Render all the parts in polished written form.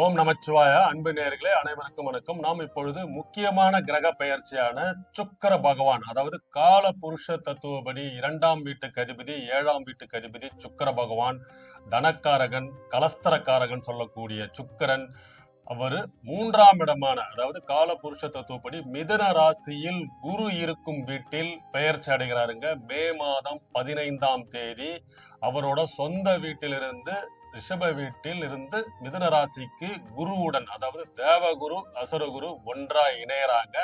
ஓம் நமச்சிவாய. அன்பு நேயர்களே அனைவருக்கும் வணக்கம். நாம் இப்பொழுது முக்கியமான கிரக பெயர்ச்சியான சுக்கிர பகவான், அதாவது கால புருஷ தத்துவப்படி 2ஆம் வீட்டுக்கு அதிபதி, 7ஆம் வீட்டுக்கு அதிபதி சுக்கிர பகவான், தனக்காரகன், கலஸ்தரக்காரகன் சொல்லக்கூடிய சுக்கிரன். அவரு 3ஆம் இடமான, அதாவது கால புருஷ தத்துவப்படி மிதுன ராசியில் குரு இருக்கும் வீட்டில் பெயர்ச்சி அடைகிறாருங்க. மே மாதம் 15ஆம் தேதி அவரோட சொந்த வீட்டிலிருந்து ரிஷப வீட்டில் இருந்து மிதுன ராசிக்கு குருவுடன், அதாவது தேவகுரு அசுரகுரு ஒன்றாய் இணையறாங்க.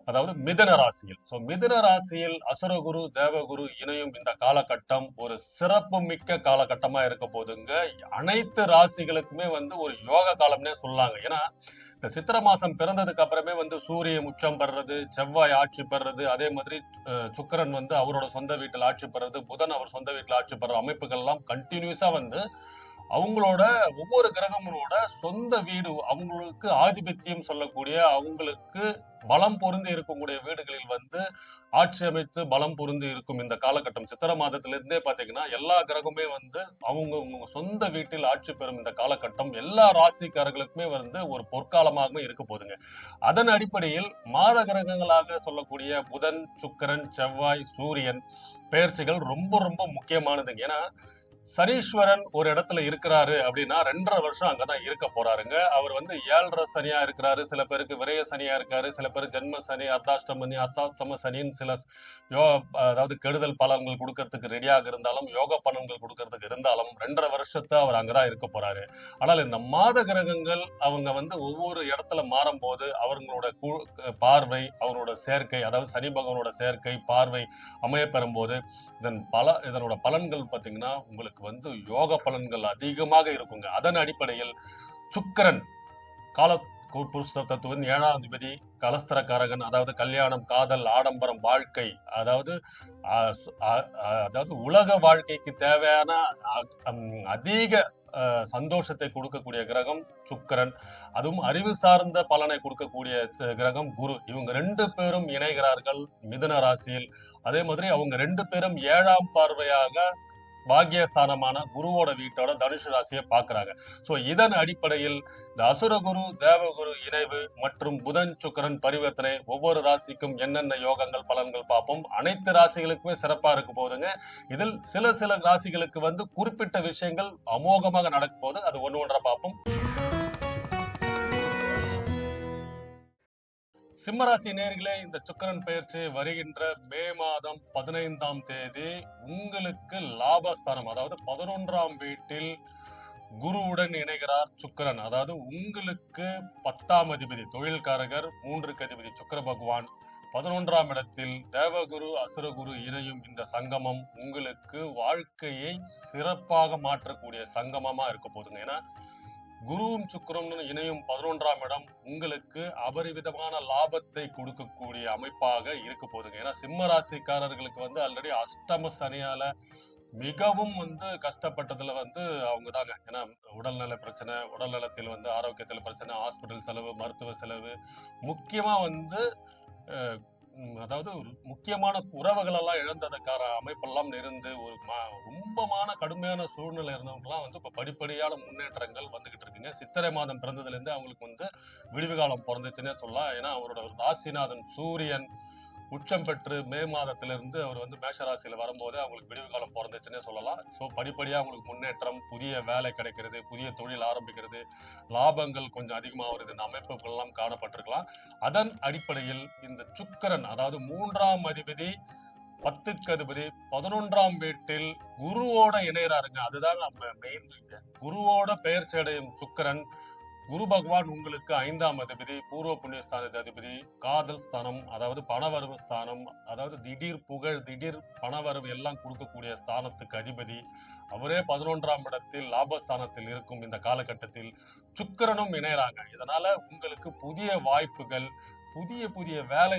அதாவது மிதுன ராசியில். மிதுன ராசியில் அசுரகுரு தேவகுரு இணையும் இந்த காலகட்டம் ஒரு சிறப்பு மிக்க காலகட்டமா இருக்க போதுங்க. அனைத்து ராசிகளுக்குமே ஒரு யோக காலம்னே சொல்லாங்க. ஏன்னா இந்த சித்திர மாசம் பிறந்ததுக்கு அப்புறமே சூரியன் உச்சம் பெறுறது, செவ்வாய் ஆட்சி பெறுறது, அதே மாதிரி சுக்கிரன் அவரோட சொந்த வீட்டில் ஆட்சி பெறுறது, புதன் அவர் சொந்த வீட்டில் ஆட்சி பெற அமைப்புகள் எல்லாம் கண்டினியூஸா அவங்களோட ஒவ்வொரு கிரகங்களோட சொந்த வீடு, அவங்களுக்கு ஆதிபத்தியம் சொல்லக்கூடிய, அவங்களுக்கு பலம் பொருந்தி இருக்கக்கூடிய வீடுகளில் ஆட்சி அமைத்து பலம் பொருந்தி இருக்கும் இந்த காலகட்டம். சித்திர மாதத்திலிருந்தே பாத்தீங்கன்னா எல்லா கிரகமே அவங்க சொந்த வீட்டில் ஆட்சி பெறும் இந்த காலகட்டம் எல்லா ராசிக்காரர்களுக்குமே ஒரு பொற்காலமாகவே இருக்க போதுங்க. அதன் அடிப்படையில் மாத கிரகங்களாக சொல்லக்கூடிய புதன், சுக்கிரன், செவ்வாய், சூரியன் பெயர்ச்சிகள் ரொம்ப ரொம்ப முக்கியமானதுங்க. ஏன்னா சனீஸ்வரன் ஒரு இடத்துல இருக்கிறாரு அப்படின்னா 2.5 வருஷம் அங்கதான் இருக்க போறாருங்க. அவர் 7.5 சனியா இருக்கிறாரு, சில பேருக்கு விரய சனியா இருக்காரு, சில பேர் ஜென்ம சனி, அர்த்தாஷ்டம சனின்னு சில அதாவது கெடுதல் பலன்கள் கொடுக்கறதுக்கு ரெடியாக இருந்தாலும், யோக பலன்கள் கொடுக்கறதுக்கு இருந்தாலும் 2.5 வருஷத்தை அவர் அங்கதான் இருக்க போறாரு. ஆனால் இந்த மாத கிரகங்கள் அவங்க ஒவ்வொரு இடத்துல மாறும் போது அவங்களோட பார்வை, அவங்களோட சேர்க்கை, அதாவது சனி பகவானோட சேர்க்கை பார்வை அமைய பெறும் போது இதனோட பலன்கள் பாத்தீங்கன்னா உங்களுக்கு யோக பலன்கள் அதிகமாக இருக்குங்க. அதன் அடிப்படையில் சுக்கிரன் கால புருஷ தத்துவம் 7ஆம் அதிபதி, கலஸ்தரக்காரகன், அதாவது கல்யாணம், காதல், ஆடம்பரம், வாழ்க்கை, அதாவது உலக வாழ்க்கைக்கு தேவையான அதிக சந்தோஷத்தை கொடுக்கக்கூடிய கிரகம் சுக்கிரன். அதுவும் அறிவு சார்ந்த பலனை கொடுக்கக்கூடிய கிரகம் குரு. இவங்க 2 பேரும் இணைகிறார்கள் மிதுன ராசியில். அதே மாதிரி அவங்க 2 பேரும் 7ஆம் பார்வையாக பாக்கியஸ்தானமான குருவோட வீட்டோட தனுசு ராசியை பார்க்கிறாங்க. இதன் அடிப்படையில் இந்த அசுரகுரு தேவகுரு இணைவு மற்றும் புதன் சுக்கிரன் பரிவர்த்தனை ஒவ்வொரு ராசிக்கும் என்னென்ன யோகங்கள் பலன்கள் பார்ப்போம். அனைத்து ராசிகளுக்குமே சிறப்பா இருக்க போதுங்க. இதில் சில ராசிகளுக்கு குறிப்பிட்ட விஷயங்கள் அமோகமாக நடக்கும் போது அது ஒன்றா பார்ப்போம். சிம்மராசி நேர்களே, இந்த சுக்கிரன் பெயர்ச்சி வருகின்ற மே மாதம் 15ஆம் தேதி உங்களுக்கு லாபஸ்தானம், அதாவது 11ஆம் வீட்டில் குருவுடன் இணைகிறார் சுக்கிரன். அதாவது உங்களுக்கு 10ஆம் அதிபதி தொழில்காரகர், 3க்கு அதிபதி சுக்கிர பகவான் 11ஆம் இடத்தில் தேவகுரு அசுரகுரு இணையும் இந்த சங்கமம் உங்களுக்கு வாழ்க்கையை சிறப்பாக மாற்றக்கூடிய சங்கமமா இருக்க போதுங்க. ஏன்னா குருவும் சுக்கிரனும் இணையும் 11ஆம் இடம் உங்களுக்கு அபரிவிதமான லாபத்தை கொடுக்கக்கூடிய அமைப்பாக இருக்க போதுங்க. ஏன்னா சிம்ம ராசிக்காரர்களுக்கு ஆல்ரெடி அஷ்டம சனியால மிகவும் கஷ்டப்பட்டதுல அவங்க தாங்க. ஏன்னா உடல்நல பிரச்சனை, உடல்நலத்தில் ஆரோக்கியத்தில் பிரச்சனை, ஹாஸ்பிட்டல் செலவு, மருத்துவ செலவு, முக்கியமா அதாவது முக்கியமான உறவுகள் எல்லாம் இழந்ததுக்கான அமைப்பெல்லாம் இருந்து ரொம்பமான கடுமையான சூழ்நிலை இருந்தவங்கலாம் இப்ப படிப்படியான முன்னேற்றங்கள் வந்துகிட்டு இருக்குங்க. சித்திரை மாதம் பிறந்ததுல இருந்து அவங்களுக்கு விடிவு காலம் பிறந்துச்சுன்னே சொல்லலாம். ஏன்னா அவரோட ராசிநாதன் சூரியன் உச்சம் பெற்று மே மாதத்திலிருந்து அவர் மேஷராசியில வரும்போது அவங்களுக்கு விடிவு காலம் பிறந்துச்சுன்னே சொல்லலாம். படிப்படியா அவங்களுக்கு முன்னேற்றம், புதிய வேலை கிடைக்கிறது, புதிய தொழில் ஆரம்பிக்கிறது, லாபங்கள் கொஞ்சம் அதிகமாக வருது, இந்த அமைப்புகள் எல்லாம் காணப்பட்டிருக்கலாம். அதன் அடிப்படையில் இந்த சுக்கிரன், அதாவது 3ஆம் அதிபதி 10க்கு அதிபதி 11ஆம் வீட்டில் குருவோட இணையறாருங்க. அதுதான் மெயின். குருவோட பெயர்ச்சி அடையும் சுக்கிரன், குரு பகவான் உங்களுக்கு 5ஆம் அதிபதி, பூர்வ புண்ணியஸ்தானத்து அதிபதி, காதல் ஸ்தானம், அதாவது பணவரவு ஸ்தானம், அதாவது திடீர் புகழ், திடீர் பணவரவு எல்லாம் கொடுக்கக்கூடிய ஸ்தானத்துக்கு அதிபதி. அவரே 11ஆம் இடத்தில் லாபஸ்தானத்தில் இருக்கும் இந்த காலகட்டத்தில் சுக்கிரனும் இணையறாங்க. இதனால உங்களுக்கு புதிய வாய்ப்புகள், புதிய புதிய வேலை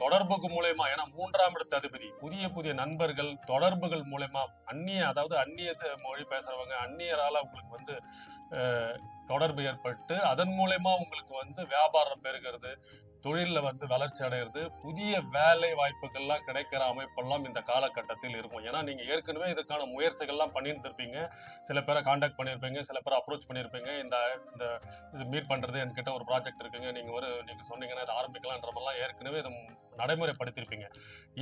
தொடர்புக்கு மூலயமா, ஏன்னா 3ஆம் இடத்து அதிபதி, புதிய நண்பர்கள் தொடர்புகள் மூலயமா, அதாவது அந்நிய மொழி பேசுறவங்க, அந்நியரால உங்களுக்கு தொடர்பு ஏற்பட்டு அதன் மூலயமா உங்களுக்கு வியாபாரம் பெருகிறது, தொழில்ல வந்து வளர்ச்சி அடையிறது, புதிய வேலை வாய்ப்புகள்லாம் கிடைக்கிற அமைப்பெல்லாம் இந்த காலகட்டத்தில் இருக்கும். ஏன்னா, நீங்க ஏற்கனவே இதுக்கான முயற்சிகள்லாம் பண்ணியிருந்திருப்பீங்க. சில பேர கான்டாக்ட் பண்ணியிருப்பீங்க. சில பேர அப்ரோச் பண்ணியிருப்பீங்க. இந்த இந்த இது மீட் பண்றது என்கிட்ட ஒரு ப்ராஜெக்ட் இருக்குங்க. நீங்க சொன்னீங்கன்னா இத ஆரம்பிக்கலான்ற மாரிலாம் ஏற்கனவே இத நடைமுறைப்படுத்தியிருப்பீங்க.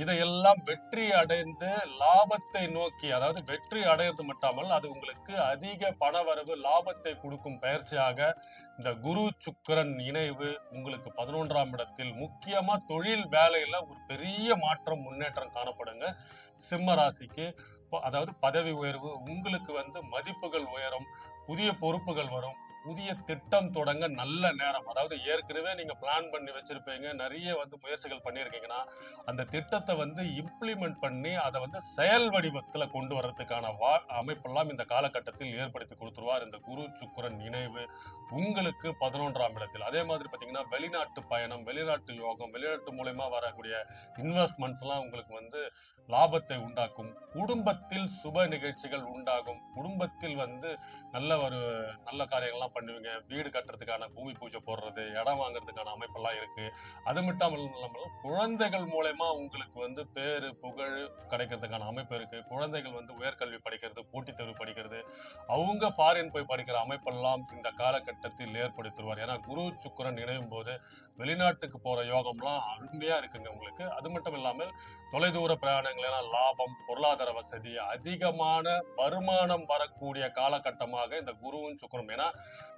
இதையெல்லாம் வெற்றி அடைந்து லாபத்தை நோக்கி, அதாவது வெற்றி அடையறது மட்டாமல், அது உங்களுக்கு அதிக பணவரவு, லாபத்தை குடுக்கும் பயிற்சியாக இந்த குரு, சுக்கிரன் இணைவு உங்களுக்கு 11ஆம் இடத்தில் முக்கியமா தொழில் வேலையில ஒரு பெரிய மாற்றம், முன்னேற்றம் காணப்படுங்க. சிம்ம ராசிக்கு அதாவது பதவி உயர்வு, உங்களுக்கு வந்து மதிப்புகள் உயரும், புதிய பொறுப்புகள் வரும், புதிய திட்டம் தொடங்க நல்ல நேரம். அதாவது ஏற்கனவே நீங்க பிளான் பண்ணி வச்சிருப்பீங்க. நெறைய வந்து முயற்சிகள் பண்ணியிருக்கீங்கன்னா, அந்த திட்டத்த வந்து இம்ப்ளிமெண்ட் பண்ணி அத வந்து செயல் வடிவத்துல கொண்டு வர்றதுக்கான அமைப்பெல்லாம் இந்த காலகட்டத்தில் ஏற்படுத்தி குடுத்துருவார் இந்த குரு, சுக்கிரன் இணைவு உங்களுக்கு 11ஆம் இடத்தில். அதே மாதிரி பார்த்தீங்கன்னா, வெளிநாட்டு பயணம், வெளிநாட்டு யோகம், வெளிநாட்டு மூலியமா வரக்கூடிய இன்வெஸ்ட்மெண்ட்ஸ்லாம் உங்களுக்கு வந்து லாபத்தை உண்டாக்கும். குடும்பத்தில் சுப நிகழ்ச்சிகள் உண்டாகும். குடும்பத்தில் வந்து நல்ல ஒரு நல்ல காரியங்கள்லாம் பண்ணுவீங்க. வீடு கட்டுறதுக்கான பூமி பூஜை போடுறது, இடம் வாங்குறதுக்கான அமைப்பெல்லாம் இருக்கு. அது மட்டும் இல்லாமல் குழந்தைகள் மூலமா உங்களுக்கு வந்து பேரு, புகழ் கிடைக்கிறதுக்கான அமைப்பு இருக்கு. குழந்தைகள் வந்து உயர்கல்வி படிக்கிறது, போட்டித் தேர்வு படிக்கிறது, அவங்க ஃபாரின் போய் படிக்கிற அமைப்பெல்லாம் இந்த காலகட்டத்தில் ஏற்படுத்திடுவார். ஏன்னா குரு, சுக்கிரன் இணையும் போது வெளிநாட்டுக்கு போற யோகம்லாம் அருமையா இருக்குங்க உங்களுக்கு. அது மட்டும் இல்லாமல் தொலைதூர பிரயாணங்கள் லாபம், பொருளாதார வசதி, அதிகமான வருமானம் வரக்கூடிய காலகட்டமாக இந்த குருவும் சுக்கிரனும். ஏன்னா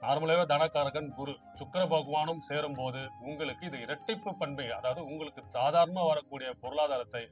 நார்மலாவே தனக்காரகன் குரு, சுக்கிர பகவானும் சேரும் போது உங்களுக்கு இது இரட்டிப்பு பண்பை, அதாவது உங்களுக்கு சாதாரணமா வரக்கூடிய பொருளாதாரத்தை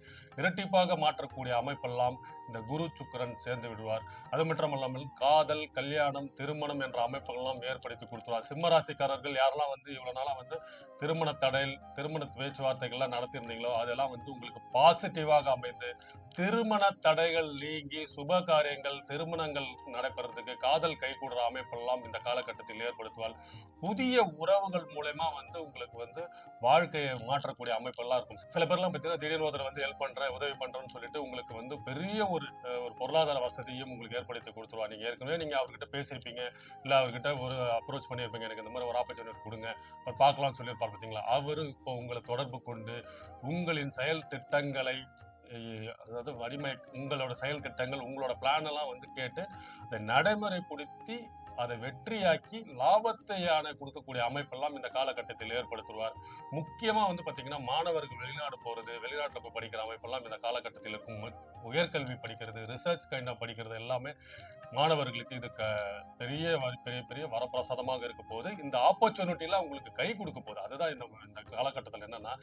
இரட்டிப்பாக மாற்றக்கூடிய அமைப்பெல்லாம் இந்த குரு, சுக்கிரன் சேர்ந்து விடுவார். அது மட்டுமல்லாமல் காதல், கல்யாணம், திருமணம் என்ற அமைப்புகள்லாம் ஏற்படுத்தி கொடுத்துருவார். சிம்ம ராசிக்காரர்கள் யாரெல்லாம் வந்து இவ்வளவு நாளா வந்து திருமண தடையில், திருமண பேச்சுவார்த்தைகள்லாம் நடத்தியிருந்தீங்களோ அதெல்லாம் வந்து உங்களுக்கு பாசிட்டிவாக அமைந்து திருமண தடைகள் நீங்கி சுப காரியங்கள், திருமணங்கள் நடைபெறதுக்கு, காதல் கைகூடுற அமைப்பெல்லாம் இந்த காலகட்டத்தில் ஏற்படுத்துவார். புதிய உறவுகள் மூலமா வந்து உங்களுக்கு வந்து வாழ்க்கையை மாற்றக்கூடிய அமைப்பெல்லாம் இருக்கும். சில பேர்லாம் பார்த்தீங்கன்னா திடீர்னு ஒருத்தர் வந்து ஹெல்ப் பண்றேன், உதவி பண்றேன்னு சொல்லிட்டு உங்களுக்கு வந்து பெரிய ஒரு பொருளாதார வசதியும் உங்களுக்கு ஏற்படுத்தி கொடுத்துருவார். நீங்க ஏற்கனவே நீங்க அவர்கிட்ட பேசியிருப்பீங்க, இல்ல அவர்கிட்ட ஒரு அப்ரோச் பண்ணியிருப்பீங்க, எனக்கு இந்த மாதிரி ஒரு ஆப்பர்ச்சுனிட்டி கொடுங்க, பார்க்கலாம்னு சொல்லியிருப்பார் பார்த்தீங்களா? அவரு இப்போ உங்களை தொடர்பு கொண்டு உங்களின் செயல் திட்டங்களை அதாவது உங்களோட செயல் திட்டங்கள், உங்களோட பிளான் எல்லாம் வந்து கேட்டு அதை நடைமுறைப்படுத்தி அதை வெற்றியாக்கி லாபத்தையான கொடுக்கக்கூடிய அமைப்பெல்லாம் இந்த காலகட்டத்தில் ஏற்படுத்துவார். முக்கியமா வந்து பாத்தீங்கன்னா மாணவர்கள் வெளிநாடு போறது, வெளிநாட்டுல போய் படிக்கிற அமைப்பெல்லாம் இந்த காலகட்டத்தில் இருக்கும். உயர்கல்வி படிக்கிறது, ரிசர்ச் கைண்ட் ஆஃப் படிக்கிறது எல்லாமே மாணவர்களுக்கு இது பெரிய பெரிய பெரிய வரப்பிரசாதமாக இருக்க போது. இந்த ஆப்பர்ச்சுனிட்டிலாம் உங்களுக்கு கை கொடுக்க போகுது. அதுதான் இந்த காலகட்டத்தில் என்னன்னா,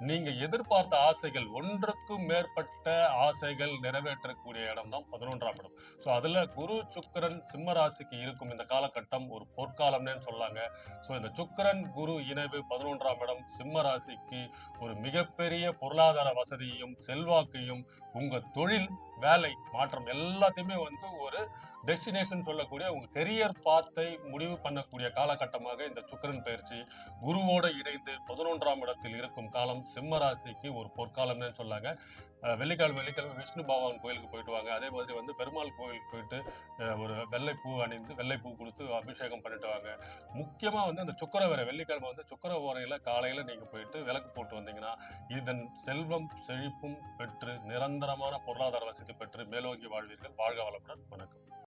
நீங்க எதிர்பார்த்த ஆசைகள், ஒன்றுக்கும் மேற்பட்ட ஆசைகள் நிறைவேற்றக்கூடிய இடம் தான் 11ஆம் இடம். ஸோ அதுல குரு, சுக்கிரன் சிம்ம ராசிக்கு இருக்கும் இந்த காலகட்டம் ஒரு பொற்காலம்னே சொல்லாங்க. ஸோ இந்த சுக்கிரன் குரு இணைவு 11ஆம் இடம் சிம்ம ராசிக்கு ஒரு மிகப்பெரிய பொருளாதார வசதியையும், செல்வாக்கையும், உங்க தொழில், வேலை மாற்றம் எல்லாத்தையுமே வந்து ஒரு டெஸ்டினேஷன் சொல்லக்கூடிய உங்க கெரியர் பாத்தை முடிவு பண்ணக்கூடிய காலகட்டமாக இந்த சுக்கிரன் பயிற்சி குருவோட இணைந்து 11ஆம் இடத்தில் இருக்கும் காலம் சிம்ம ராசிக்கு ஒரு பொற்காலம்னு சொல்லாங்க. வெள்ளிக்கிழமை விஷ்ணு பகவான் கோயிலுக்கு போயிட்டு வாங்க. அதே மாதிரி வந்து பெருமாள் கோயிலுக்கு போயிட்டு ஒரு வெள்ளை பூ அணிந்து, வெள்ளை பூ கொடுத்து அபிஷேகம் பண்ணிட்டு வாங்க. முக்கியமா வந்து அந்த சுக்கிரவரை, வெள்ளிக்கிழமை வந்து சுக்கிர ஓரையில காலையில நீங்க போயிட்டு விளக்கு போட்டு வந்தீங்கன்னா, இதன் செல்வம் செழிப்பும் பெற்று நிரந்தரமான பொருளாதார வசதி பெற்று மேலோங்கி வாழ்வீர்கள். வாழ்க வளமுடன். வணக்கம்.